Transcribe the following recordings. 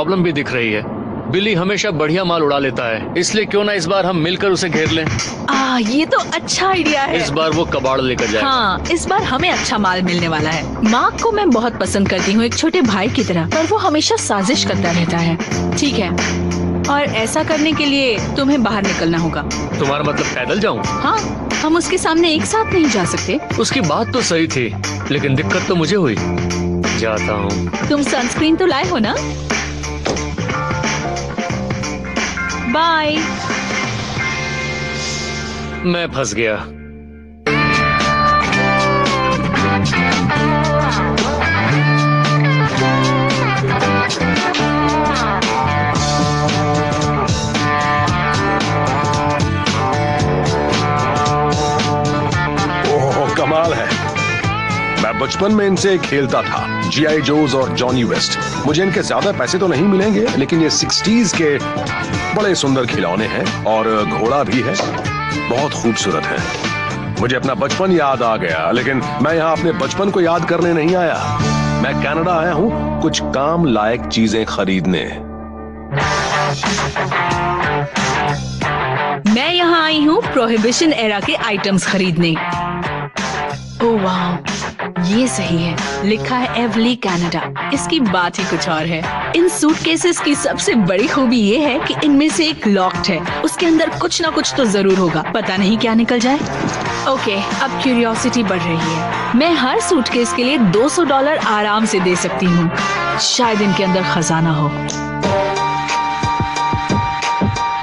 Problem भी दिख रही है। बिली हमेशा बढ़िया माल उड़ा लेता है, इसलिए क्यों ना इस बार हम मिलकर उसे घेर लें। ये तो अच्छा आइडिया है। इस बार वो कबाड़ लेकर जाए। हाँ, इस बार हमें अच्छा माल मिलने वाला है। मार्क को मैं बहुत पसंद करती हूँ, एक छोटे भाई की तरह, पर वो हमेशा साजिश करता रहता है। ठीक है, और ऐसा करने के लिए तुम्हें बाहर निकलना होगा। तुम्हारा मतलब पैदल जाऊँ? हाँ, हम उसके सामने एक साथ नहीं जा सकते। उसकी बात तो सही थी, लेकिन दिक्कत तो मुझे हुई। जाता हूँ। तुम सनस्क्रीन तो लाए हो ना? बाय। मैं फंस गया। ओह, कमाल है। मैं बचपन में इनसे खेलता था, जीआई जोज और जॉनी वेस्ट। मुझे इनके ज्यादा पैसे तो नहीं मिलेंगे, लेकिन ये 60s के बड़े सुंदर खिलौने हैं और घोड़ा भी है, बहुत खूबसूरत है। मुझे अपना बचपन याद आ गया, लेकिन मैं यहाँ अपने बचपन को याद करने नहीं आया। मैं कनाडा आया हूँ कुछ काम लायक चीजें खरीदने। मैं यहाँ आई हूँ प्रोहिबिशन एरा के आइटम्स खरीदने। ओह वाह, ये सही है। लिखा है एवली कनाडा। इसकी बात ही कुछ और है। इन सूटकेसेस की सबसे बड़ी खूबी ये है कि इनमें से एक लॉक्ड है। उसके अंदर कुछ ना कुछ तो जरूर होगा, पता नहीं क्या निकल जाए। ओके, अब क्यूरियोसिटी बढ़ रही है। मैं हर सूटकेस के लिए $200 आराम से दे सकती हूँ। शायद इनके अंदर खजाना हो।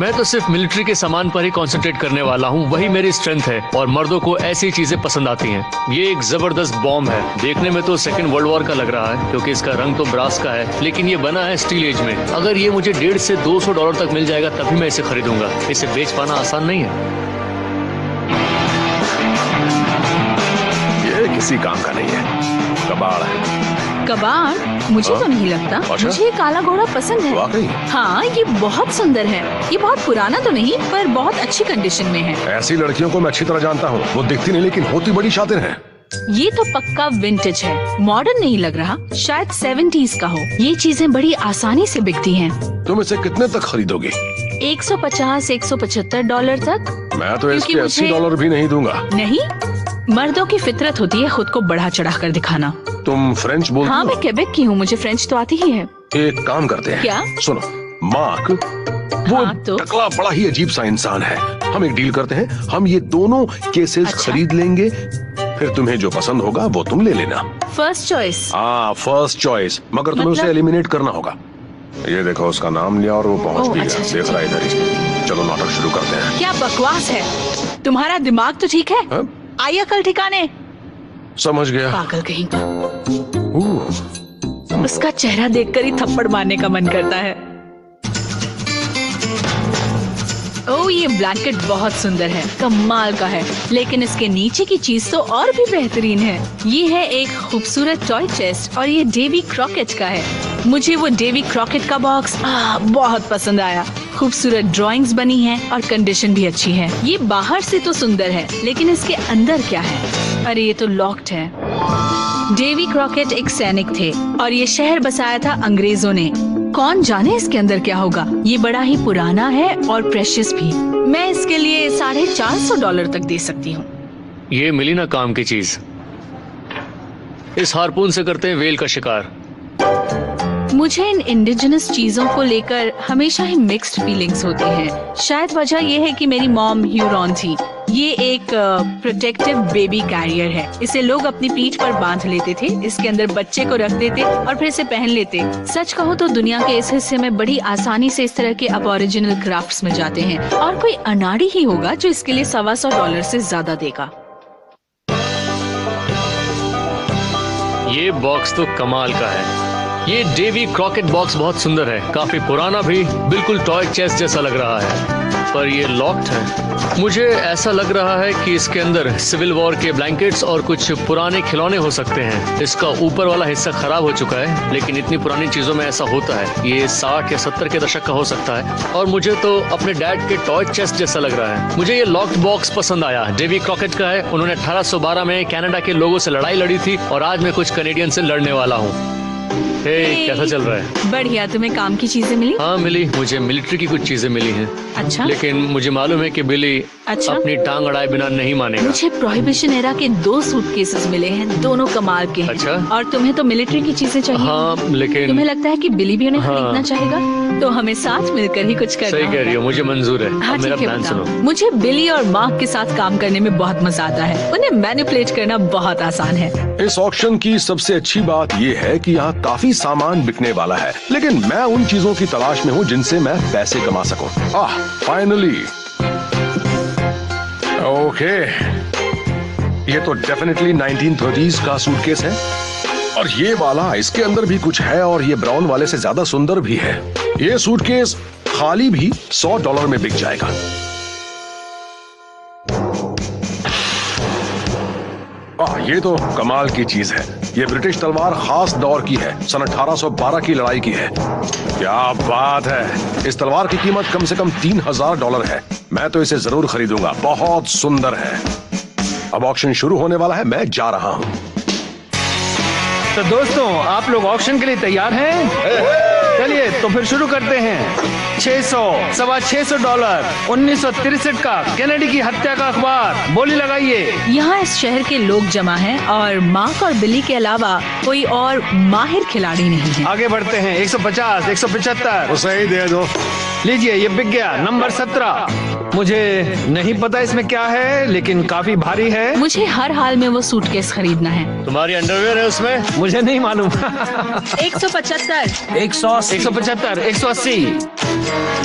मैं तो सिर्फ मिलिट्री के सामान पर ही कंसंट्रेट करने वाला हूँ, वही मेरी स्ट्रेंथ है और मर्दों को ऐसी चीजें पसंद आती हैं। ये एक जबरदस्त बॉम्ब है, देखने में तो सेकेंड वर्ल्ड वॉर का लग रहा है क्योंकि इसका रंग तो ब्रास का है, लेकिन ये बना है स्टील एज में। अगर ये मुझे $150 से $200 तक मिल जाएगा तभी मैं इसे खरीदूंगा। इसे बेच पाना आसान नहीं है। ये किसी काम का नहीं है, कबाड़ है। कबाड़? मुझे तो नहीं लगता। अच्छा? मुझे ये काला घोड़ा पसंद है। वाकई? हाँ, ये बहुत सुंदर है। ये बहुत पुराना तो नहीं, पर बहुत अच्छी कंडीशन में है। ऐसी लड़कियों को मैं अच्छी तरह जानता हूँ। वो दिखती नहीं लेकिन होती बड़ी शातिर हैं। ये तो पक्का विंटेज है, मॉडर्न नहीं लग रहा। शायद 70s का हो। ये चीजें बड़ी आसानी से बिकती हैं। तुम इसे कितने तक खरीदोगी? $150-175 तक। मैं तो इसके क्योंकि $80 भी नहीं दूंगा। नहीं, मर्दों की फितरत होती है खुद को बढ़ा चढ़ा कर दिखाना। तुम फ्रेंच बोलती हाँ, हो? मैं क्वेबेक की हूँ, मुझे फ्रेंच तो आती ही है। एक काम करते हैं। क्या? सुनो, मार्क वो हाँ, तो? टकला बड़ा ही अजीब सा इंसान है। हम एक डील करते हैं, हम ये दोनों केसेस अच्छा? खरीद लेंगे, फिर तुम्हें जो पसंद होगा वो तुम ले लेना। First choice. हाँ, फर्स्ट चॉइस, मगर तुम्हें मतलब? उसे एलिमिनेट करना होगा। ये देखो, उसका नाम लिया और वो पहुंच भी अच्छा, गया। अच्छा, देख रहा है इधर ही। चलो नाटक शुरू करते हैं। क्या बकवास है? तुम्हारा दिमाग तो ठीक है? हाँ? आई अकल ठिकाने? समझ गया। पागल कहीं का। उसका चेहरा देखकर ही थप्पड़ मारने का मन करता है। ओह, ये ब्लैंकेट बहुत सुंदर है, कमाल का है। लेकिन इसके नीचे की चीज तो और भी बेहतरीन है। ये है एक खूबसूरत टॉय चेस्ट और ये डेवी क्रॉकेट का है। मुझे वो डेवी क्रॉकेट का बॉक्स बहुत पसंद आया। खूबसूरत ड्राइंग्स बनी हैं और कंडीशन भी अच्छी है। ये बाहर से तो सुंदर है, लेकिन इसके अंदर क्या है? अरे, ये तो लॉक्ड है। डेवी क्रॉकेट एक सैनिक थे और ये शहर बसाया था अंग्रेजों ने। कौन जाने इसके अंदर क्या होगा। ये बड़ा ही पुराना है और प्रेशियस भी। मैं इसके लिए $450 तक दे सकती हूँ। ये मिली ना काम की चीज। इस हारपून से करते हैं वेल का शिकार। मुझे इन इंडिजिनस चीजों को लेकर हमेशा ही मिक्स्ड फीलिंग्स होती हैं। शायद वजह यह है कि मेरी मॉम ह्यूरॉन थी। ये एक प्रोटेक्टिव बेबी कैरियर है। इसे लोग अपनी पीठ पर बांध लेते थे, इसके अंदर बच्चे को रख देते और फिर इसे पहन लेते। सच कहो तो दुनिया के इस हिस्से में बड़ी आसानी से इस तरह के अबॉरिजिनल क्राफ्ट्स में जाते हैं और कोई अनाड़ी ही होगा जो इसके लिए $125 से ज्यादा देगा। ये बॉक्स तो कमाल का है। ये डेवी क्रॉकेट बॉक्स बहुत सुंदर है, काफी पुराना भी, बिल्कुल टॉय चेस्ट जैसा लग रहा है, पर ये लॉक्ड है। मुझे ऐसा लग रहा है कि इसके अंदर सिविल वॉर के ब्लैंकेट्स और कुछ पुराने खिलौने हो सकते हैं। इसका ऊपर वाला हिस्सा खराब हो चुका है, लेकिन इतनी पुरानी चीजों में ऐसा होता है। ये 60 या 70 के दशक का हो सकता है और मुझे तो अपने डैड के टॉय चेस्ट जैसा लग रहा है। मुझे ये लॉक्ड बॉक्स पसंद आया। डेवी क्रॉकेट का है। उन्होंने 1812 में कनाडा के लोगों से लड़ाई लड़ी थी और आज मैं कुछ कनेडियन से लड़ने वाला हूँ। कैसा चल रहा है? बढ़िया। तुम्हें काम की चीजें मिली? हाँ मिली, मुझे मिलिट्री की कुछ चीजें मिली हैं। अच्छा। लेकिन मुझे मालूम है कि बिली अच्छा। अपनी टांग अड़ाए बिना नहीं मानेगा। मुझे प्रोहिबिशन एरा के 2 सूटकेसेस मिले हैं, दोनों कमाल के हैं। अच्छा। और तुम्हें तो मिलिट्री की चीजें चाहिए। हाँ लेकिन तुम्हें लगता है कि बिली भी उन्हें हाँ। खरीदना चाहेगा? तो हमें साथ मिलकर ही कुछ करना सही कह रही हो, मुझे मंजूर है। हाँ अब मेरा ठीक है, प्लान बताओ। सुनो। मुझे बिली और मार्क के साथ काम करने में बहुत मजा आता है। उन्हें मैनिपुलेट करना बहुत आसान है। इस ऑक्शन की सबसे अच्छी बात यह है कि यहाँ काफी सामान बिकने वाला है, लेकिन मैं उन चीजों की तलाश में हूँ जिनसे मैं पैसे कमा सकूं। फाइनली। ओके, ये तो डेफिनेटली 1930s का सूटकेस है, और ये वाला इसके अंदर भी कुछ है, और ये ब्राउन वाले से ज्यादा सुंदर भी है। ये सूटकेस खाली भी $100 में बिक जाएगा। ये तो कमाल की चीज है। ये ब्रिटिश तलवार खास दौर की है, सन 1812 की लड़ाई की है। क्या बात है। इस तलवार की कीमत कम से कम $3000 है। मैं तो इसे जरूर खरीदूंगा, बहुत सुंदर है। अब ऑक्शन शुरू होने वाला है, मैं जा रहा हूँ। तो दोस्तों, आप लोग ऑक्शन के लिए तैयार हैं? चलिए तो फिर शुरू करते हैं। 600, $625, 1963 का कैनेडी की हत्या का अखबार। बोली लगाइए। यहाँ इस शहर के लोग जमा हैं और मार्क और बिली के अलावा कोई और माहिर खिलाड़ी नहीं है। आगे बढ़ते हैं। 150, 175। उसे ही दे दो। लीजिए, ये बिक गया। नंबर 17। मुझे नहीं पता इसमें क्या है, लेकिन काफी भारी है। मुझे हर हाल में वो सूटकेस खरीदना है। तुम्हारी अंडरवेयर है उसमें? मुझे नहीं मालूम। 175, 175, 180।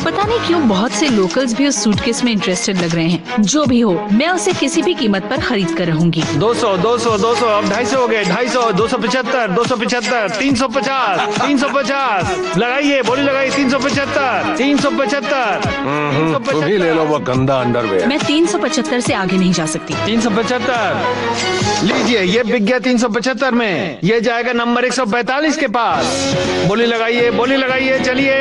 पता नहीं क्यों बहुत से लोकल्स भी उस सूटकेस में इंटरेस्टेड लग रहे हैं। जो भी हो, मैं उसे किसी भी कीमत पर खरीद कर रहूंगी। 200, 200, 200, अब 250 हो गए। 250, 275, 275, 350, 350। लगाइए, बोली लगाइए। 375, 375, तुम ही ले लो वो गंदा अंडरवेयर। मैं 375 से आगे नहीं जा सकती। 375। लीजिए, ये बिक गया 375 में। ये जाएगा नंबर 145 के पास। बोली लगाइए, बोली लगाइए। चलिए,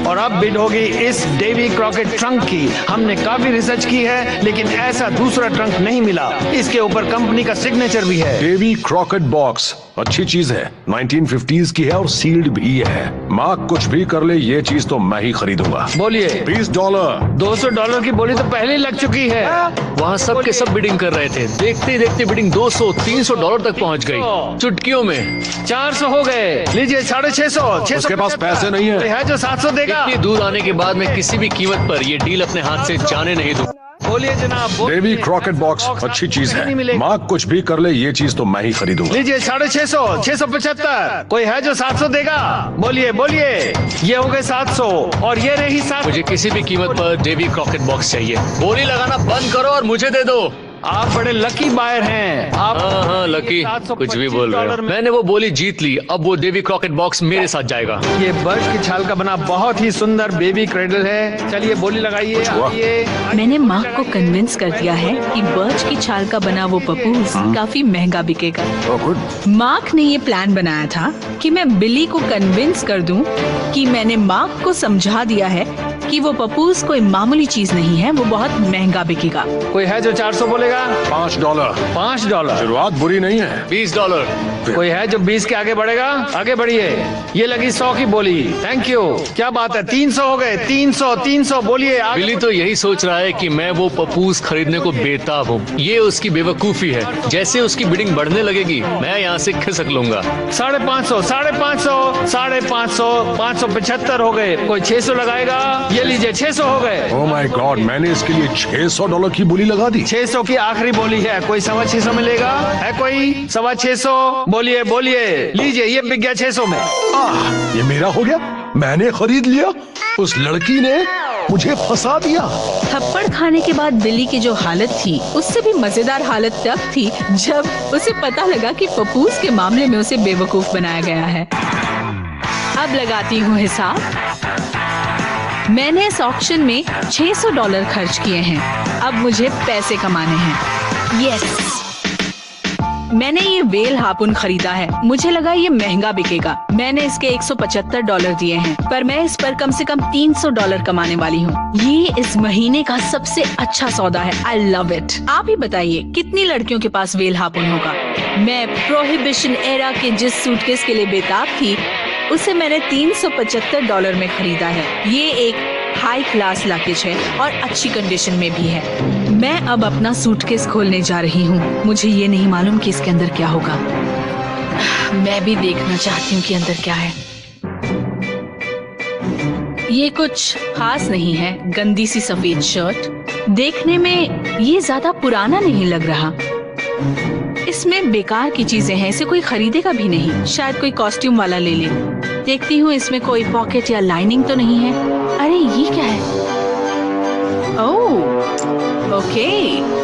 और अब बिड होगी इस डेवी क्रॉकेट ट्रंक की। हमने काफी रिसर्च की है, लेकिन ऐसा दूसरा ट्रंक नहीं मिला। इसके ऊपर कंपनी का सिग्नेचर भी है। डेवी क्रॉकेट बॉक्स अच्छी चीज है, 1950s की है और सील्ड भी है। मार्क कुछ भी कर ले, ये चीज तो मैं ही खरीदूंगा। बोलिए। $20। $200 की बोली तो पहले ही लग चुकी है। वहाँ सब के सब बिडिंग कर रहे थे। देखते ही देखते बिडिंग $200-300 तक पहुँच गई चुटकियों में। 400 हो गए। लीजिए, 650। उसके पास पैसे नहीं है। जो 700 देगा। इतनी दूर आने के बाद मैं किसी भी कीमत पर ये डील अपने हाथ से जाने नहीं दूँ। बोलिए जनाब। डेवी क्रॉकेट बॉक्स अच्छी चीज है। मार्क कुछ भी कर ले, ये चीज तो मैं ही खरीदूंगा। लीजिए, 650, 675। कोई है जो 700 देगा? बोलिए, बोलिए। ये हो गए 700, और ये रही 700। मुझे किसी भी कीमत पर डेवी क्रॉकेट बॉक्स चाहिए। बोली लगाना बंद करो और मुझे दे दो। आप बड़े लकी बायर हैं। आप हाँ लकी, कुछ भी बोल रहे हो। मैंने वो बोली जीत ली। अब वो डेवी क्रॉकेट बॉक्स मेरे साथ जाएगा। ये बर्च की छाल का बना बहुत ही सुंदर बेबी क्रेडल है। चलिए, बोली लगाइए। मैंने मार्क को कन्विंस कर दिया है कि बर्च की छाल का बना वो पपूस काफी महंगा बिकेगा। मार्क ने ये प्लान बनाया था कि मैं बिली को कन्विंस कर दूं कि मैंने मार्क को समझा दिया है कि वो पपूस कोई मामूली चीज नहीं है, वो बहुत महंगा बिकेगा। कोई है जो 400 बोलेगा? $5। $5। शुरुआत बुरी नहीं है। $20। कोई है जो 20 के आगे बढ़ेगा? आगे बढ़िए। ये लगी 100 की बोली। Thank you. क्या बात है, 300 हो गए। 300, 300। बोलिए। बिली तो यही सोच रहा है कि मैं वो पपूस खरीदने को बेताब हूँ। ये उसकी बेवकूफी है। जैसे उसकी बिडिंग बढ़ने लगेगी, मैं यहाँ से खिसक लूंगा। 550, 550, 550, 575 हो गए। कोई 600 लगाएगा? ये लीजिए, 600 हो गए। ओह माय गॉड, मैंने इसके लिए $600 की बोली लगा दी। 600 की आखिरी बोली है। कोई 625 में लेगा? है कोई? 625। बोलिए, बोलिए। लीजिए, ये बिक गया 600 में। ये मेरा हो गया, मैंने खरीद लिया। उस लड़की ने मुझे फंसा दिया। थप्पड़ खाने के बाद बिली की जो हालत थी, उससे भी मजेदार हालत तब थी जब उसे पता लगा कि पपूस के मामले में उसे बेवकूफ बनाया गया है। अब लगाती हूँ हिसाब। मैंने इस ऑक्शन में $600 खर्च किए हैं। अब मुझे पैसे कमाने हैं। यस, मैंने ये वेल हापुन खरीदा है। मुझे लगा ये महंगा बिकेगा। मैंने इसके $175 दिए हैं, पर मैं इस पर कम से कम $300 कमाने वाली हूँ। ये इस महीने का सबसे अच्छा सौदा है। I love it. आप ही बताइए, कितनी लड़कियों के पास वेल हापुन होगा? मैं प्रोहिबिशन एरा के जिस सूटकेस के लिए बेताब थी, उसे मैंने $375 में खरीदा है। ये एक हाई क्लास लगेज है और अच्छी कंडीशन में भी है। मैं अब अपना सूटकेस खोलने जा रही हूँ। मुझे ये नहीं मालूम कि इसके अंदर क्या होगा। मैं भी देखना चाहती हूँ कि अंदर क्या है। ये कुछ खास नहीं है। गंदी सी सफेद शर्ट। देखने में ये ज्यादा पुराना नहीं लग रहा। इसमें बेकार की चीजें हैं, इसे कोई खरीदेगा भी नहीं। शायद कोई कॉस्ट्यूम वाला ले ले। देखती हूँ इसमें कोई पॉकेट या लाइनिंग तो नहीं है। अरे ये क्या है? ओह, ओके।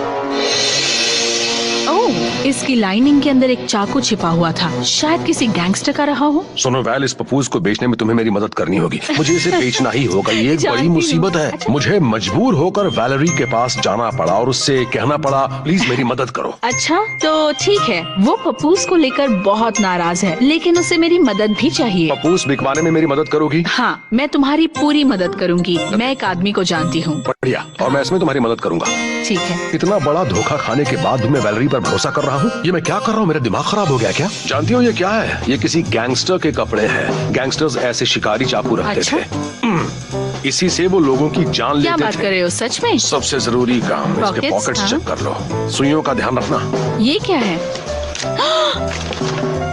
ओह, इसकी लाइनिंग के अंदर एक चाकू छिपा हुआ था। शायद किसी गैंगस्टर का रहा हो। सुनो वैल, इस पपूस को बेचने में तुम्हें मेरी मदद करनी होगी। मुझे इसे बेचना ही होगा। ये एक बड़ी मुसीबत है। मुझे मजबूर होकर वैलेरी के पास जाना पड़ा और उससे कहना पड़ा, प्लीज मेरी मदद करो। अच्छा तो ठीक है। वो पपूस को लेकर बहुत नाराज है, लेकिन उसे मेरी मदद भी चाहिए। पपूस बिकवाने में मेरी मदद करोगी? हाँ, मैं तुम्हारी पूरी मदद करूंगी। मैं एक आदमी को जानती हूँ। बढ़िया, और मैं इसमें तुम्हारी मदद करूंगा। ठीक है। इतना बड़ा धोखा खाने के बाद भी मैं वैलेरी पर भरोसा कर रहा हूँ। ये मैं क्या कर रहा हूँ? मेरा दिमाग खराब हो गया क्या? जानती हूँ ये क्या है? ये किसी गैंगस्टर के कपड़े हैं। गैंगस्टर्स ऐसे शिकारी चाकू रखते अच्छा? थे। इसी से वो लोगों की जान क्या लेते बात थे। कर रहे हो? सच में? सबसे जरूरी काम, इसके Pockets, पॉकेट्स हाँ? चेक कर लो। सुइयों का ध्यान रखना। ये क्या है?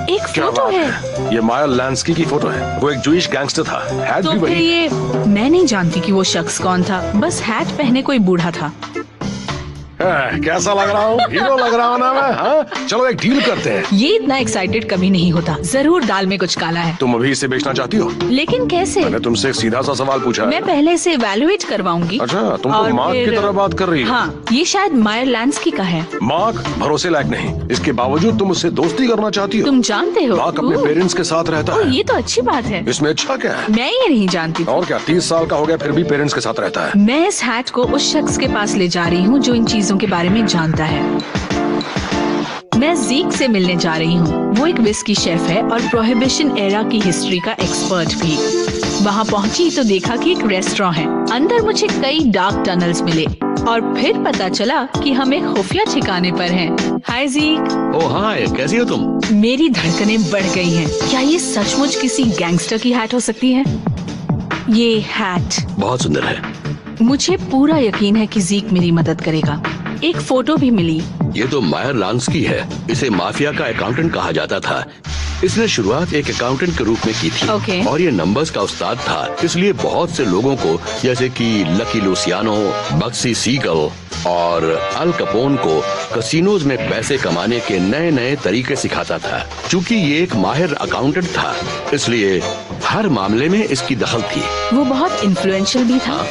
एक क्या फोटो बात है। है? ये मायर लैंस्की की फोटो है। वो एक जूइश गैंगस्टर था। हैट तो भी फिर वही। ये मैं नहीं जानती कि वो शख्स कौन था। बस हैट पहने कोई बूढ़ा था। कैसा लग रहा हूँ? हीरो लग रहा हूँ ना मैं? हाँ? चलो एक डील करते हैं। ये इतना एक्साइटेड कभी नहीं होता। जरूर दाल में कुछ काला है। तुम अभी इसे बेचना चाहती हो? लेकिन कैसे? मैंने तुमसे एक सीधा सा सवाल पूछा है। मैं पहले से इवैल्यूएट करवाऊंगी। अच्छा, तुम तो और मार्क की फिर- तरह बात कर रही हो। हाँ, ये शायद मायर लैंस्की का है। मार्क भरोसे लायक नहीं, इसके बावजूद तुम उससे दोस्ती करना चाहती हो। तुम जानते हो? मार्क अपने ओह, पेरेंट्स के साथ रहता ओह, है। ये तो अच्छी बात है। इसमें अच्छा क्या है? मैं ये नहीं जानती थी। और क्या, 30 साल का हो गया फिर भी पेरेंट्स के साथ रहता है। मैं इस हैट को उस शख्स के पास ले जा रही हूँ जो इन चीजों के बारे में जानता है। मैं जीक से मिलने जा रही हूँ। वो एक विस्की शेफ है और प्रोहिबिशन एरा की हिस्ट्री का एक्सपर्ट भी। वहाँ पहुँची तो देखा कि एक रेस्टोरेंट है। अंदर मुझे कई डार्क टनल्स मिले और फिर पता चला कि हम एक खुफिया ठिकाने पर हैं। हाय जीक। ओह हाय, कैसी हो तुम? मेरी धड़कनें बढ़ गई हैं। क्या ये सचमुच किसी गैंगस्टर की हैट हो सकती है? ये हैट बहुत सुंदर है। मुझे पूरा यकीन है कि जीक मेरी मदद करेगा। एक फोटो भी मिली। ये तो मायर लांस्की है। इसे माफिया का अकाउंटेंट कहा जाता था। इसने शुरुआत एक अकाउंटेंट के रूप में की थी। Okay. और ये नंबर्स का उस्ताद था, इसलिए बहुत से लोगों को, जैसे कि लकी लुसियानो, बक्सी सीगल और अल कपोन को कसिनोज में पैसे कमाने के नए नए तरीके सिखाता था। चूंकि ये एक माहिर अकाउंटेंट था, इसलिए हर मामले में इसकी दखल थी। वो बहुत इन्फ्लुएंशियल भी था।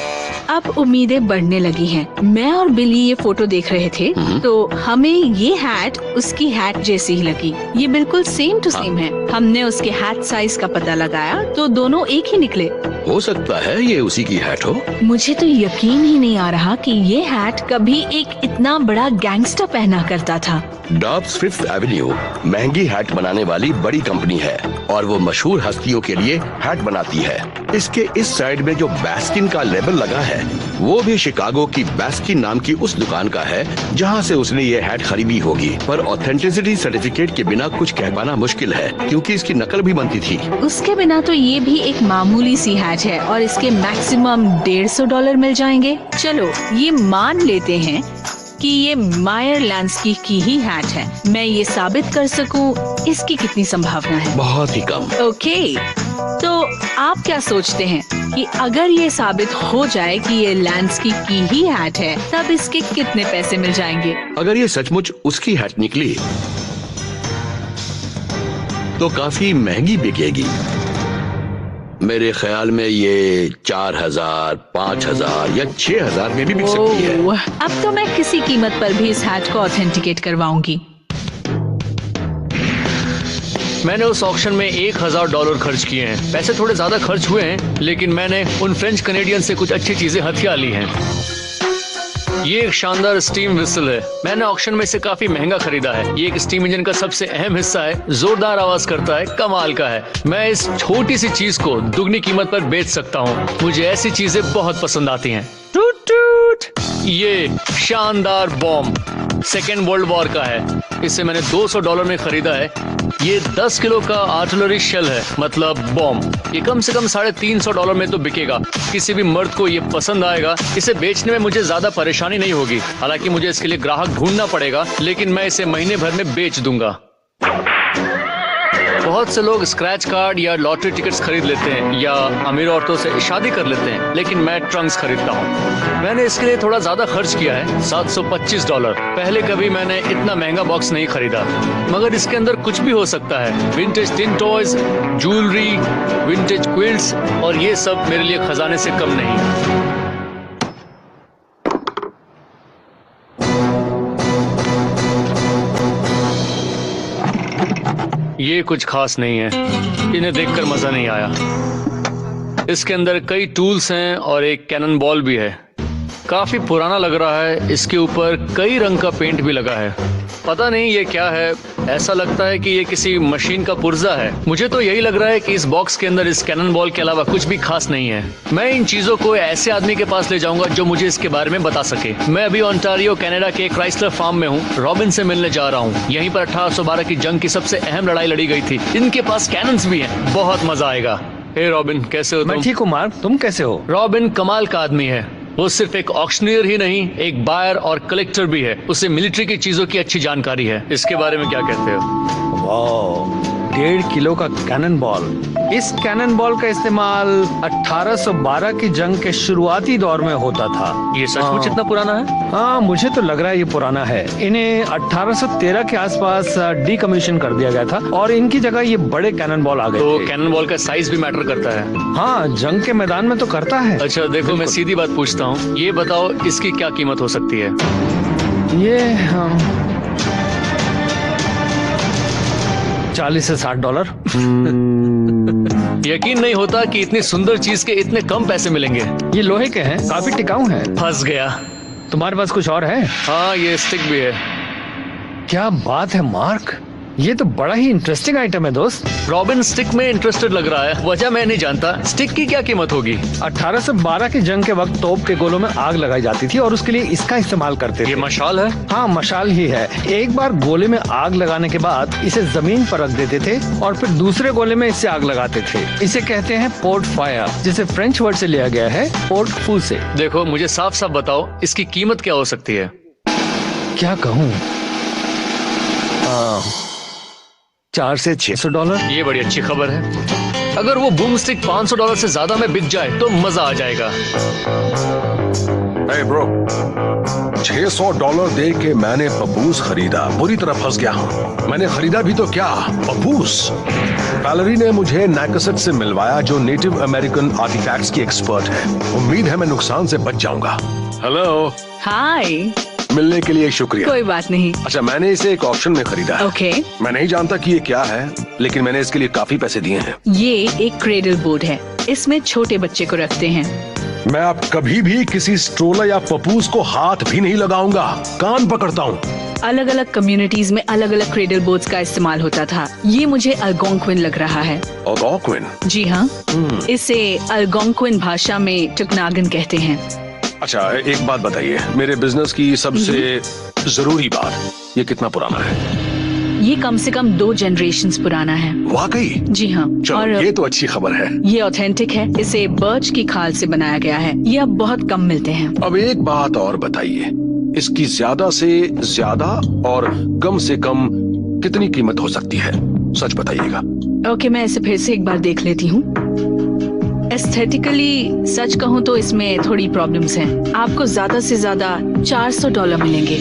अब उम्मीदें बढ़ने लगी हैं। मैं और बिली ये फोटो देख रहे थे तो हमें ये हैट उसकी हैट जैसी ही लगी। ये बिल्कुल सेम टू सेम है। हमने उसके हैट साइज का पता लगाया तो दोनों एक ही निकले। हो सकता है ये उसी की हैट हो। मुझे तो यकीन ही नहीं आ रहा कि ये हैट कभी एक इतना बड़ा गैंगस्टर पहना करता था। डॉब्स फिफ्थ एवेन्यू महंगी हैट बनाने वाली बड़ी कंपनी है और वो मशहूर हस्तियों के लिए हैट बनाती है। इसके इस साइड में जो बैस्किन का लेबल लगा है वो भी शिकागो की बैस्किन नाम की उस दुकान का है जहाँ से उसने ये हैट खरीदी होगी। पर ऑथेंटिसिटी सर्टिफिकेट के बिना कुछ कह पाना मुश्किल है क्योंकि इसकी नकल भी बनती थी। उसके बिना तो ये भी एक मामूली सी हैट है और इसके मैक्सिमम $150 मिल जाएंगे। चलो ये मान लेते हैं कि ये मायर लैंस्की की ही हैट है। मैं ये साबित कर सकूं, इसकी कितनी संभावना है? बहुत ही कम। ओके, तो आप क्या सोचते हैं कि अगर ये साबित हो जाए कि ये लैंस्की की ही हैट है तब इसके कितने पैसे मिल जाएंगे? अगर ये सचमुच उसकी हैट निकली तो काफी महंगी बिकेगी। मेरे ख्याल में ये 4,000, 5,000 या 6,000 में भी बिक सकती है। ओह, अब तो मैं किसी कीमत पर भी इस हैट को ऑथेंटिकेट करवाऊंगी। मैंने उस ऑक्शन में $1,000 खर्च किए हैं। पैसे थोड़े ज्यादा खर्च हुए हैं लेकिन मैंने उन फ्रेंच कनेडियन से कुछ अच्छी चीजें हथिया ली हैं। ये एक शानदार स्टीम विसल है। मैंने ऑक्शन में इसे काफी महंगा खरीदा है। ये एक स्टीम इंजन का सबसे अहम हिस्सा है। जोरदार आवाज करता है, कमाल का है। मैं इस छोटी सी चीज को दुगनी कीमत पर बेच सकता हूँ। मुझे ऐसी चीजें बहुत पसंद आती हैं। टूट टूट। ये शानदार बॉम्ब सेकेंड वर्ल्ड वॉर का है। इसे मैंने $200 में खरीदा है। ये 10 किलो का आर्टिलरी शेल है, मतलब बॉम्ब। ये कम से कम $350 में तो बिकेगा। किसी भी मर्द को ये पसंद आएगा। इसे बेचने में मुझे ज्यादा परेशानी नहीं होगी। हालांकि मुझे इसके लिए ग्राहक ढूंढना पड़ेगा, लेकिन मैं इसे महीने भर में बेच दूंगा। बहुत से लोग स्क्रैच कार्ड या लॉटरी टिकट्स खरीद लेते हैं या अमीर औरतों से शादी कर लेते हैं, लेकिन मैं ट्रंक्स खरीदता हूँ। मैंने इसके लिए थोड़ा ज्यादा खर्च किया है, $725। पहले कभी मैंने इतना महंगा बॉक्स नहीं खरीदा, मगर इसके अंदर कुछ भी हो सकता है। Vintage tin toys, jewellery, vintage quilts, और ये सब मेरे लिए खजाने से कम नहीं है। ये कुछ खास नहीं है, इन्हें देखकर मजा नहीं आया। इसके अंदर कई टूल्स हैं और एक कैनन बॉल भी है। काफी पुराना लग रहा है। इसके ऊपर कई रंग का पेंट भी लगा है। पता नहीं ये क्या है, ऐसा लगता है कि ये किसी मशीन का पुर्जा है। मुझे तो यही लग रहा है कि इस बॉक्स के अंदर इस कैनन बॉल के अलावा कुछ भी खास नहीं है। मैं इन चीजों को ऐसे आदमी के पास ले जाऊंगा जो मुझे इसके बारे में बता सके। मैं अभी ओंटारियो कनाडा के क्राइसलर फार्म में हूँ। रॉबिन से मिलने जा रहा हूँ। यहीं पर 1812 की जंग की सबसे अहम लड़ाई लड़ी गई थी। इनके पास कैनन्स भी हैं। बहुत मजा आएगा। हे रॉबिन, कैसे हो तुम? मैं ठीक हूँ मार्क, तुम कैसे हो? रॉबिन कमाल का आदमी है। वो सिर्फ एक ऑक्शनियर ही नहीं, एक बायर और कलेक्टर भी है। उसे मिलिट्री की चीजों की अच्छी जानकारी है। इसके बारे में क्या कहते हो? वाह, 1.5 किलो का कैनन बॉल। इस कैनन बॉल का इस्तेमाल 1812 की जंग के शुरुआती दौर में होता था। ये सचमुच इतना पुराना है? हाँ, मुझे तो लग रहा है ये पुराना है। इन्हें 1813 के आसपास डीकमीशन कर दिया गया था और इनकी जगह ये बड़े कैनन बॉल आ गए तो थे। कैनन बॉल का साइज भी मैटर करता है? हाँ, जंग के मैदान में तो करता है। अच्छा देखो, मैं सीधी बात पूछता हूँ, ये बताओ इसकी क्या कीमत हो सकती है? ये $40 से $60। यकीन नहीं होता कि इतनी सुंदर चीज के इतने कम पैसे मिलेंगे। ये लोहे के हैं, काफी टिकाऊ हैं। फंस गया। तुम्हारे पास कुछ और है? हाँ, ये स्टिक भी है। क्या बात है मार्क, ये तो बड़ा ही इंटरेस्टिंग आइटम है दोस्त। रॉबिन स्टिक में इंटरेस्टेड लग रहा है। वजह मैं नहीं जानता। स्टिक की क्या कीमत होगी? 1812 की जंग के वक्त तोप के गोलों में आग लगाई जाती थी और उसके लिए इसका इस्तेमाल करते थे। ये मशाल है? हाँ, मशाल ही है। एक बार गोले में आग लगाने के बाद इसे जमीन पर रख देते थे और फिर दूसरे गोले में इससे आग लगाते थे। इसे कहते हैं पोर्ट फायर, जिसे फ्रेंच वर्ड से लिया गया है, पोर्ट फू से। देखो, मुझे साफ साफ बताओ इसकी कीमत क्या हो सकती है? क्या कहूँ, $400 से $600। ये बड़ी अच्छी खबर है। अगर वो बूम स्टिक $500 से ज्यादा में बिक जाए तो मजा आ जाएगा। Hey bro, $600 दे के मैंने पपूस खरीदा। बुरी तरह फंस गया हूँ। मैंने खरीदा भी तो क्या, पपूस। वैलेरी ने मुझे नैकसेट से मिलवाया, जो नेटिव अमेरिकन आर्टिफैक्ट्स की एक्सपर्ट है। उम्मीद है मैं नुकसान से बच जाऊंगा। हेलो। हाय। मिलने के लिए शुक्रिया। कोई बात नहीं। अच्छा, मैंने इसे एक ऑक्शन में खरीदा है। ओके। मैं नहीं जानता कि ये क्या है, लेकिन मैंने इसके लिए काफी पैसे दिए हैं। ये एक क्रेडल बोर्ड है। इसमें छोटे बच्चे को रखते हैं। मैं अब कभी भी किसी स्ट्रोलर या पपूस को हाथ भी नहीं लगाऊंगा। कान पकड़ता हूँ। अलग अलग कम्युनिटीज में अलग अलग क्रेडल बोर्ड्स का इस्तेमाल होता था। ये मुझे अल्गोंक्विन लग रहा है। अल्गोंक्विन? जी हाँ, इसे अल्गोंक्विन भाषा में टुकनागन कहते हैं। अच्छा, एक बात बताइए, मेरे बिजनेस की सबसे जरूरी बात, ये कितना पुराना है? ये कम से कम 2 जनरेशंस पुराना है। वाकई? जी हाँ। चलो, और ये तो अच्छी खबर है। ये ऑथेंटिक है। इसे बर्च की खाल से बनाया गया है। ये अब बहुत कम मिलते हैं। अब एक बात और बताइए, इसकी ज्यादा से ज्यादा और कम से कम कितनी कीमत हो सकती है? सच बताइएगा। ओके, मैं इसे फिर से एक बार देख लेती हूँ। एस्थेटिकली सच कहूँ तो इसमें थोड़ी प्रॉब्लम्स हैं। आपको ज्यादा से ज्यादा $400 मिलेंगे।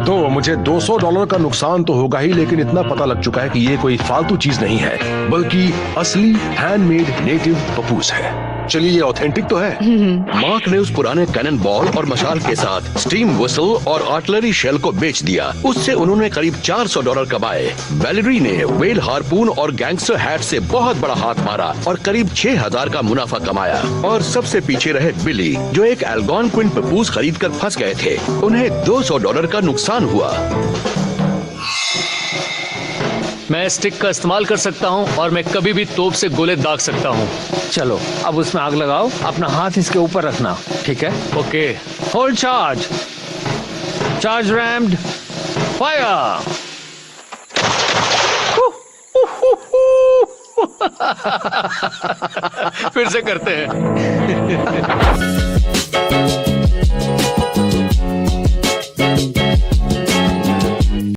तो मुझे $200 का नुकसान तो होगा ही, लेकिन इतना पता लग चुका है कि ये कोई फालतू चीज नहीं है, बल्कि असली हैंडमेड नेटिव पपूस है। चलिए, ये ऑथेंटिक तो है। मार्क ने उस पुराने कैनन बॉल और मशाल के साथ स्टीम व्हिसल और आर्टिलरी शेल को बेच दिया। उससे उन्होंने करीब $400 कमाए। वैलेरी ने व्हेल हार्पून और गैंगस्टर हैट से बहुत बड़ा हाथ मारा और करीब 6000 का मुनाफा कमाया। और सबसे पीछे रहे बिली, जो एक अल्गोंक्विन पपूस खरीद कर फंस गए थे। उन्हें $200 का नुकसान हुआ। मैं स्टिक का इस्तेमाल कर सकता हूँ और मैं कभी भी तोप से गोले दाग सकता हूँ। चलो, अब उसमें आग लगाओ। अपना हाथ इसके ऊपर रखना, ठीक है? Okay. Hold charge. Charge rumped. Fire. फिर से करते हैं।